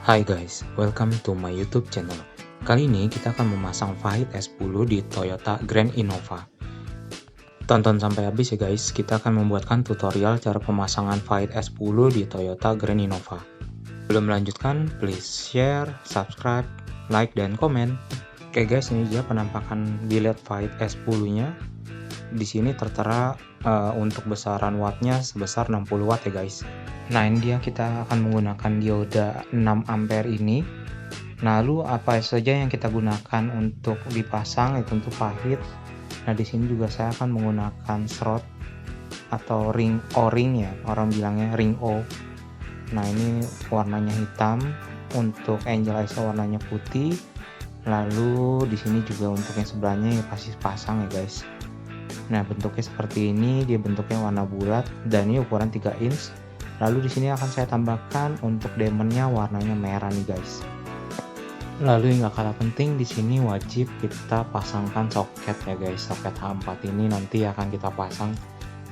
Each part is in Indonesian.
Hai guys, welcome to my YouTube channel. Kali ini kita akan memasang Fahid S10 di Toyota Grand Innova. Tonton sampai habis ya guys, kita akan membuatkan tutorial cara pemasangan Fahid S10 di Toyota Grand Innova. Sebelum melanjutkan, please share, subscribe, like, dan komen. Oke guys, ini dia penampakan bilet Fahid S10-nya. Di sini tertera untuk besaran wattnya sebesar 60 watt ya guys. Nah ini dia, kita akan menggunakan dioda 6 ampere ini. Lalu apa saja yang kita gunakan untuk dipasang itu tentu Fahid. Nah di sini juga saya akan menggunakan slot atau ring O-ring ya, orang bilangnya ring O. Nah ini warnanya hitam, untuk angel eyes warnanya putih. Lalu di sini juga untuk yang sebelahnya ya pasti pasang ya guys. Nah bentuknya seperti ini, dia bentuknya warna bulat dan ini ukuran 3 inch. Lalu di sini akan saya tambahkan untuk diamondnya warnanya merah nih guys. Lalu yang gak kalah penting di sini wajib kita pasangkan soket ya guys. Soket H4 ini nanti akan kita pasang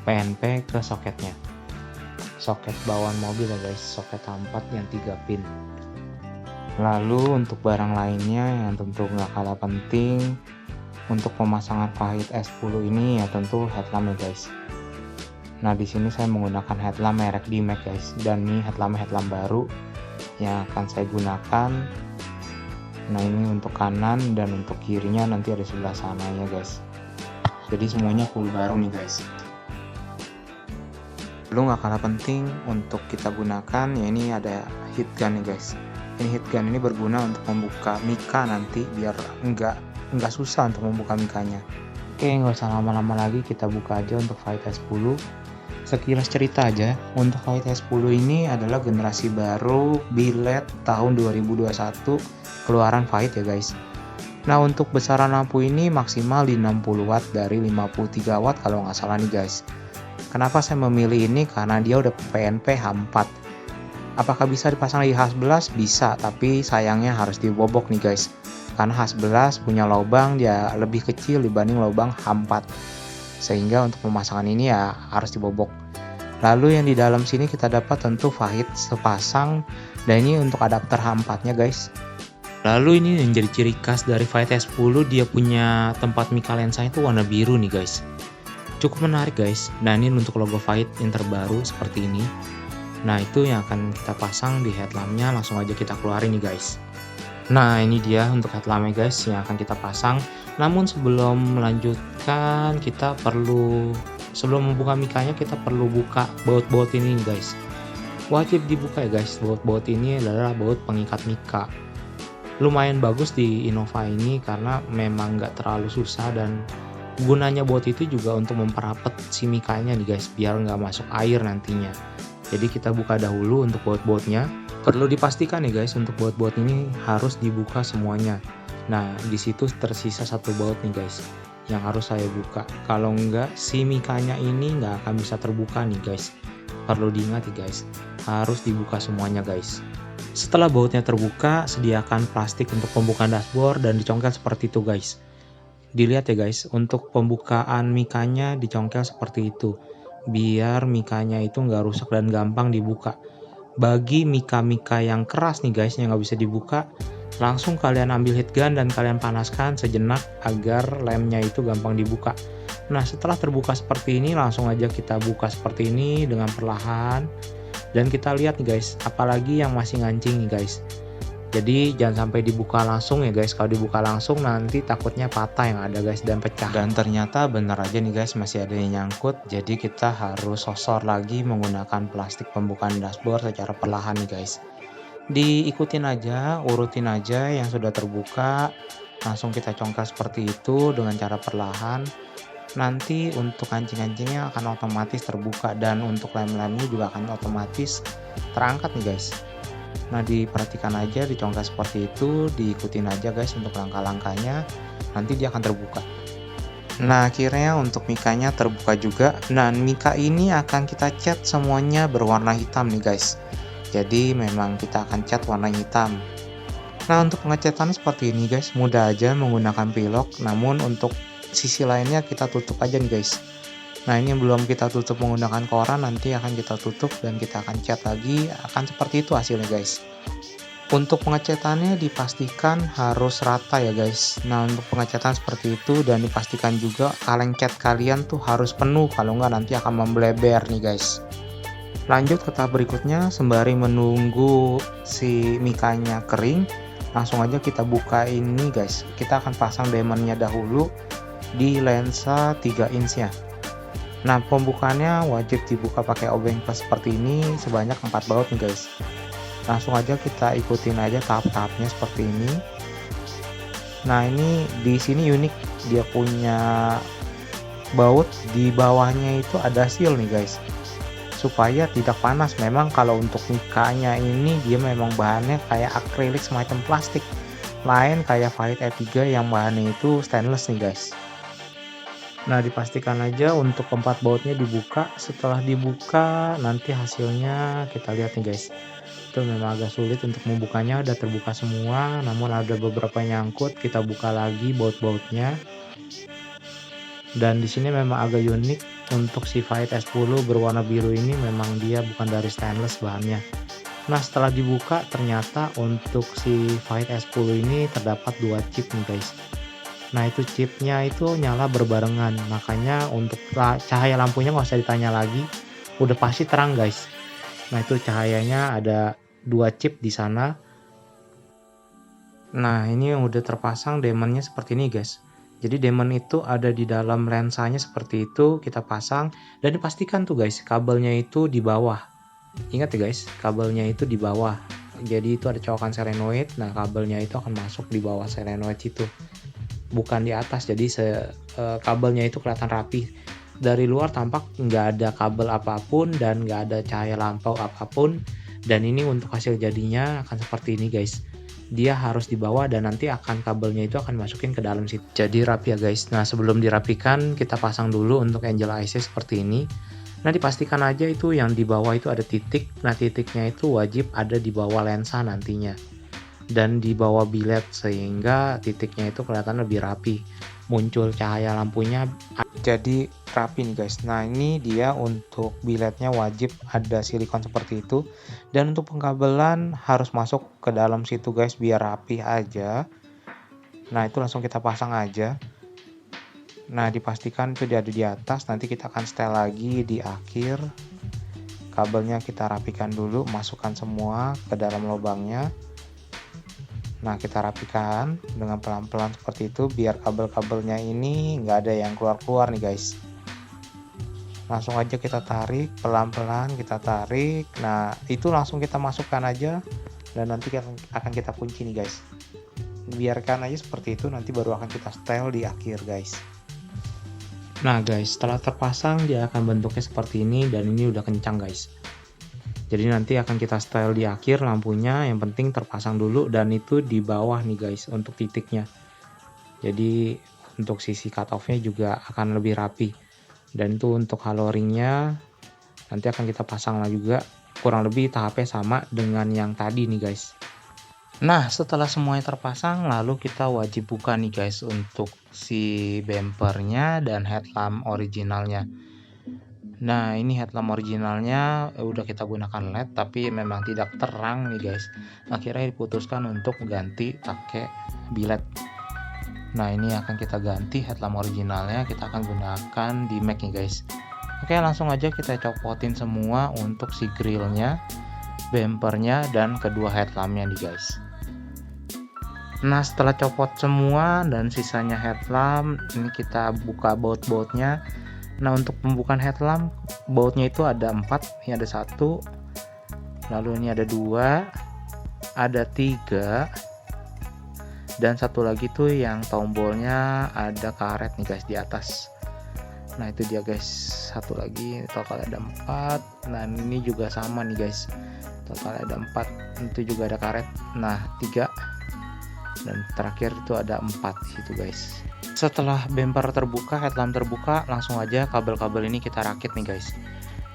PNP ke soketnya. Soket bawaan mobil ya guys, soket H4 yang 3 pin. Lalu untuk barang lainnya yang tentu gak kalah penting untuk pemasangan Fahid S10 ini ya tentu headlamp ya guys. Nah di sini saya menggunakan headlamp merek D-Max guys, dan ini headlamp baru yang akan saya gunakan. Nah ini untuk kanan dan untuk kirinya nanti ada sebelah sana ya guys. Jadi semuanya full baru nih guys. Lalu nggak kalah penting untuk kita gunakan ya ini ada heat gun nih guys. Ini heat gun ini berguna untuk membuka mika nanti biar nggak susah untuk membuka mikanya. Oke, nggak usah lama-lama lagi, kita buka aja untuk Fahid S10. Sekilas cerita aja, untuk Fahid S10 ini adalah generasi baru bilet tahun 2021 keluaran Fahid ya guys. Nah untuk besaran lampu ini maksimal di 60 watt dari 53 watt kalau nggak salah nih guys. Kenapa saya memilih ini? Karena dia udah PNP H4. Apakah bisa dipasang di H11? Bisa, tapi sayangnya harus dibobok nih guys. Karena H11 punya lubang dia lebih kecil dibanding lubang H4, sehingga untuk pemasangan ini ya harus dibobok. Lalu yang di dalam sini kita dapat tentu Fahid sepasang, dan ini untuk adapter H4 nya guys. Lalu ini yang jadi ciri khas dari Fahid S10, dia punya tempat mika lensa itu warna biru nih guys. Cukup menarik guys. Nah ini untuk logo Fahid yang terbaru seperti ini. Nah itu yang akan kita pasang di headlampnya, langsung aja kita keluarin nih guys. Nah ini dia untuk headlampnya guys yang akan kita pasang. Namun sebelum melanjutkan sebelum membuka mikanya kita perlu buka baut-baut ini guys. Wajib dibuka ya guys. Baut-baut ini adalah baut pengikat mika. Lumayan bagus di Innova ini karena memang nggak terlalu susah, dan gunanya baut itu juga untuk memperapet si mikanya nih guys biar nggak masuk air nantinya. Jadi kita buka dahulu untuk baut-bautnya. Perlu dipastikan ya guys, untuk baut-baut ini harus dibuka semuanya. Nah di situ tersisa satu baut nih guys yang harus saya buka. Kalau enggak si mikanya ini nggak akan bisa terbuka nih guys. Perlu diingat ya guys, harus dibuka semuanya guys. Setelah bautnya terbuka, sediakan plastik untuk pembukaan dashboard dan dicongkel seperti itu guys. Dilihat ya guys, untuk pembukaan mikanya dicongkel seperti itu biar mikanya itu nggak rusak dan gampang dibuka. Bagi mika-mika yang keras nih guys yang nggak bisa dibuka, langsung kalian ambil heat gun dan kalian panaskan sejenak agar lemnya itu gampang dibuka. Nah setelah terbuka seperti ini, langsung aja kita buka seperti ini dengan perlahan, dan kita lihat nih guys, apalagi yang masih ngancing nih guys. Jadi jangan sampai dibuka langsung ya guys. Kalau dibuka langsung nanti takutnya patah yang ada guys dan pecah. Dan ternyata bener aja nih guys, masih ada yang nyangkut. Jadi kita harus sosor lagi menggunakan plastik pembukaan dashboard secara perlahan nih guys. Diikutin aja, urutin aja yang sudah terbuka. Langsung kita congkel seperti itu dengan cara perlahan. Nanti untuk kancing-kancingnya akan otomatis terbuka, dan untuk lem-lemnya juga akan otomatis terangkat nih guys. Nah diperhatikan aja, dicongkel seperti itu, diikutin aja guys untuk langkah-langkahnya, nanti dia akan terbuka. Nah akhirnya untuk mikanya terbuka juga. Nah mika ini akan kita cat semuanya berwarna hitam nih guys. Jadi memang kita akan cat warna hitam. Nah untuk pengecatannya seperti ini guys, mudah aja menggunakan pilok, namun untuk sisi lainnya kita tutup aja nih guys. Nah ini yang belum kita tutup menggunakan koran, nanti akan kita tutup dan kita akan cat lagi, akan seperti itu hasilnya guys. Untuk pengecatannya dipastikan harus rata ya guys. Nah untuk pengecatan seperti itu, dan dipastikan juga kaleng cat kalian tuh harus penuh, kalau nggak nanti akan membleber nih guys. Lanjut ke tahap berikutnya, sembari menunggu si mikanya kering, langsung aja kita buka ini guys. Kita akan pasang diamondnya dahulu di lensa 3 inch ya. Nah pembukaannya wajib dibuka pakai obeng plus seperti ini sebanyak 4 baut nih guys. Langsung aja kita ikutin aja tahap-tahapnya seperti ini. Nah ini di sini unik, dia punya baut di bawahnya itu ada seal nih guys, supaya tidak panas. Memang kalau untuk mikanya ini dia memang bahannya kayak akrilik semacam plastik, lain kayak Fight E3 yang bahannya itu stainless nih guys. Nah dipastikan aja untuk keempat bautnya dibuka. Setelah dibuka nanti hasilnya kita lihat nih guys. Itu memang agak sulit untuk membukanya, udah terbuka semua, namun ada beberapa nyangkut. Kita buka lagi baut-bautnya. Dan di sini memang agak unik untuk si Fight S10 berwarna biru ini, memang dia bukan dari stainless bahannya. Nah setelah dibuka ternyata untuk si Fight S10 ini terdapat 2 chip nih guys. Nah itu chipnya itu nyala berbarengan, makanya untuk cahaya lampunya nggak usah ditanya lagi, udah pasti terang guys. Nah itu cahayanya ada 2 chip di sana. Nah ini yang udah terpasang diamondnya seperti ini guys. Jadi diamond itu ada di dalam lensanya seperti itu, kita pasang. Dan dipastikan tuh guys, kabelnya itu di bawah. Ingat ya guys, kabelnya itu di bawah. Jadi itu ada colokan solenoid. Nah kabelnya itu akan masuk di bawah solenoid itu, bukan di atas. Jadi kabelnya itu kelihatan rapi. Dari luar tampak nggak ada kabel apapun dan nggak ada cahaya lampau apapun. Dan ini untuk hasil jadinya akan seperti ini guys. Dia harus dibawa dan nanti akan kabelnya itu akan masukin ke dalam situ. Jadi rapi ya guys. Nah sebelum dirapikan kita pasang dulu untuk angel IC seperti ini. Nah dipastikan aja itu yang di bawah itu ada titik. Nah titiknya itu wajib ada di bawah lensa nantinya, dan di bawah bilet, sehingga titiknya itu kelihatan lebih rapi, muncul cahaya lampunya jadi rapi nih guys. Nah ini dia untuk biletnya wajib ada silikon seperti itu, dan untuk pengkabelan harus masuk ke dalam situ guys biar rapi aja. Nah itu langsung kita pasang aja. Nah dipastikan itu dia ada di atas, nanti kita akan setel lagi di akhir. Kabelnya kita rapikan dulu, masukkan semua ke dalam lubangnya. Nah kita rapikan dengan pelan-pelan seperti itu biar kabel-kabelnya ini nggak ada yang keluar-keluar nih guys. Langsung aja kita tarik pelan-pelan, kita tarik. Nah itu langsung kita masukkan aja dan nanti akan kita kunci nih guys. Biarkan aja seperti itu, nanti baru akan kita setel di akhir guys. Nah guys, setelah terpasang dia akan bentuknya seperti ini, dan ini udah kencang guys. Jadi nanti akan kita setel di akhir lampunya, yang penting terpasang dulu, dan itu di bawah nih guys untuk titiknya. Jadi untuk sisi cut off-nya juga akan lebih rapi. Dan itu untuk halo ring-nya nanti akan kita pasang lah juga, kurang lebih tahapnya sama dengan yang tadi nih guys. Nah setelah semuanya terpasang, lalu kita wajib buka nih guys untuk si bumpernya dan headlamp originalnya. Nah ini headlamp originalnya udah kita gunakan LED tapi memang tidak terang nih guys. Akhirnya diputuskan untuk ganti pakai bilet. Nah ini akan kita ganti headlamp originalnya, kita akan gunakan di Mac nih guys. Oke langsung aja kita copotin semua untuk si grillnya, bumpernya, dan kedua headlampnya nih guys. Nah setelah copot semua dan sisanya headlamp, ini kita buka baut-bautnya. Nah untuk pembukaan headlamp, bautnya itu ada 4, ini ada 1, lalu ini ada 2, ada 3, dan satu lagi tuh yang tombolnya ada karet nih guys di atas. Nah itu dia guys, satu lagi, total ada 4. Nah ini juga sama nih guys, total ada 4, itu juga ada karet. Nah 3, dan terakhir itu ada 4 gitu guys. Setelah bumper terbuka, headlamp terbuka, langsung aja kabel-kabel ini kita rakit nih guys.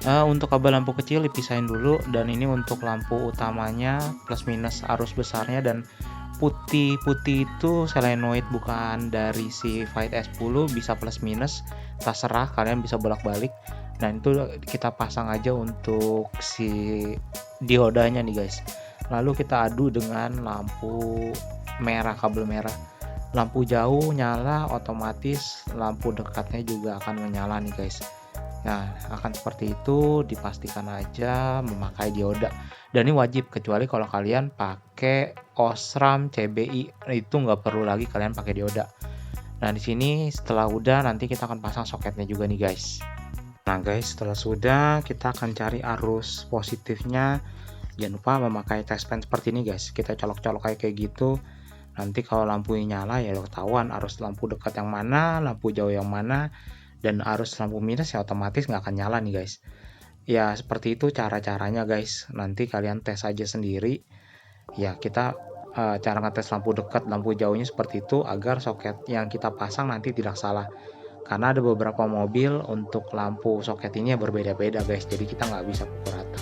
Untuk kabel lampu kecil dipisahin dulu, dan ini untuk lampu utamanya plus minus arus besarnya, dan putih-putih itu solenoid bukan dari si Fight S10, bisa plus minus, terserah kalian bisa bolak-balik. Dan itu kita pasang aja untuk si diodanya nih guys. Lalu kita adu dengan lampu merah, kabel merah. Lampu jauh nyala, otomatis lampu dekatnya juga akan menyala nih guys. Nah, akan seperti itu, dipastikan aja memakai dioda. Dan ini wajib, kecuali kalau kalian pakai Osram CBI, itu nggak perlu lagi kalian pakai dioda. Nah, di sini setelah udah, nanti kita akan pasang soketnya juga nih guys. Nah guys, setelah sudah, kita akan cari arus positifnya. Jangan lupa memakai test pen seperti ini guys. Kita colok-colok kayak gitu. Nanti kalau lampunya nyala ya udah ketahuan arus lampu dekat yang mana, lampu jauh yang mana, dan arus lampu minus ya otomatis nggak akan nyala nih guys. Ya seperti itu cara-caranya guys. Nanti kalian tes aja sendiri. Ya kita cara ngetes lampu dekat, lampu jauhnya seperti itu agar soket yang kita pasang nanti tidak salah. Karena ada beberapa mobil untuk lampu soket ini berbeda-beda guys. Jadi kita nggak bisa pukul rata.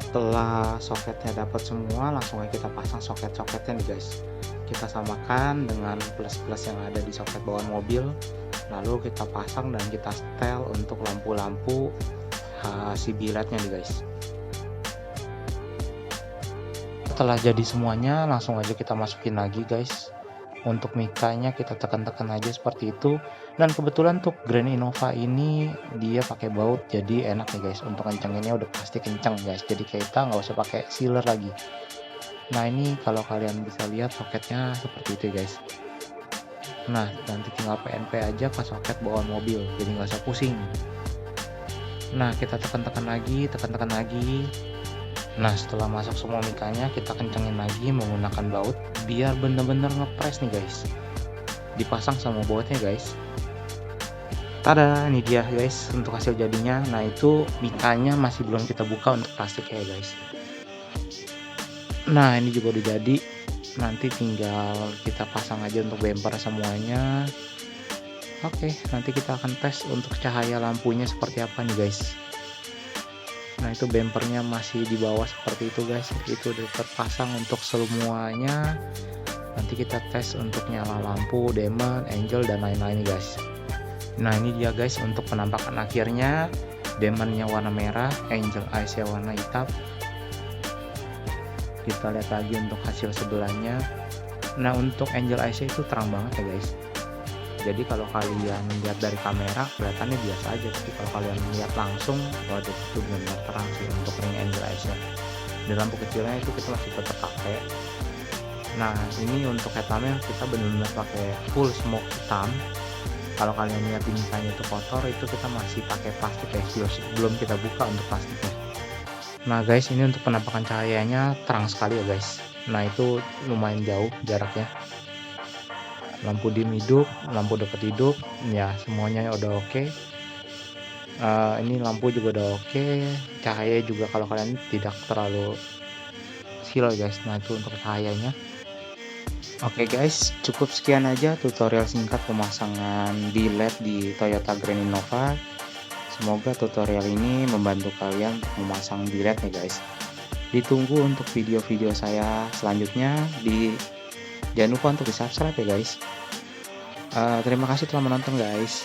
Setelah soketnya dapat semua, langsung aja kita pasang soket-soketnya nih guys. Kita samakan dengan plus-plus yang ada di soket bawaan mobil, lalu kita pasang dan kita setel untuk lampu-lampu CB LED-nya nih guys. Setelah jadi semuanya, langsung aja kita masukin lagi guys. Untuk mikanya kita tekan-tekan aja seperti itu. Dan kebetulan untuk Grand Innova ini dia pakai baut, jadi enak nih guys. Untuk kencenginnya udah pasti kenceng guys, jadi kita nggak usah pakai sealer lagi. Nah ini kalau kalian bisa lihat soketnya seperti itu guys. Nah nanti tinggal PNP aja ke soket bawaan mobil, jadi nggak usah pusing. Nah kita tekan-tekan lagi, tekan-tekan lagi. Nah setelah masuk semua mikanya, kita kencengin lagi menggunakan baut biar bener-bener ngepres nih guys. Dipasang sama bautnya guys. Tada, ini dia guys untuk hasil jadinya. Nah itu mikanya masih belum kita buka untuk plastiknya guys. Nah ini juga udah jadi. Nanti tinggal kita pasang aja untuk bumper semuanya. Oke, nanti kita akan tes untuk cahaya lampunya seperti apa nih guys. Nah itu bumpernya masih di bawah seperti itu guys. Itu udah terpasang untuk semuanya. Nanti kita tes untuk nyala lampu, diamond, angel, dan lain-lain guys. Nah ini dia guys untuk penampakan akhirnya. Diamondnya warna merah, angel eyes-nya warna hitam. Kita lihat lagi untuk hasil sebelahnya. Nah untuk angel eyes-nya itu terang banget ya guys. Jadi kalau kalian lihat dari kamera kelihatannya biasa aja, tapi kalau kalian lihat langsung, waduh itu benar-benar terang sih untuk ring angel eyes-nya. Dan lampu kecilnya itu kita masih tetap pakai. Nah ini untuk headlampnya kita benar-benar pakai full smoke hitam. Kalau kalian lihat bingkainya itu kotor, itu kita masih pakai plastik guys, belum kita buka untuk plastiknya. Nah guys, ini untuk penampakan cahayanya terang sekali ya guys. Nah itu lumayan jauh jaraknya. Lampu dim hidup, lampu dekat hidup, ya semuanya udah oke. Ini lampu juga udah oke. Cahaya juga kalau kalian tidak terlalu silau guys. Nah itu untuk cahayanya. Oke guys, cukup sekian aja tutorial singkat pemasangan LED di Toyota Grand Innova. Semoga tutorial ini membantu kalian untuk memasang LED nih guys. Ditunggu untuk video-video saya selanjutnya. Jangan lupa untuk di subscribe ya guys. Terima kasih telah menonton guys.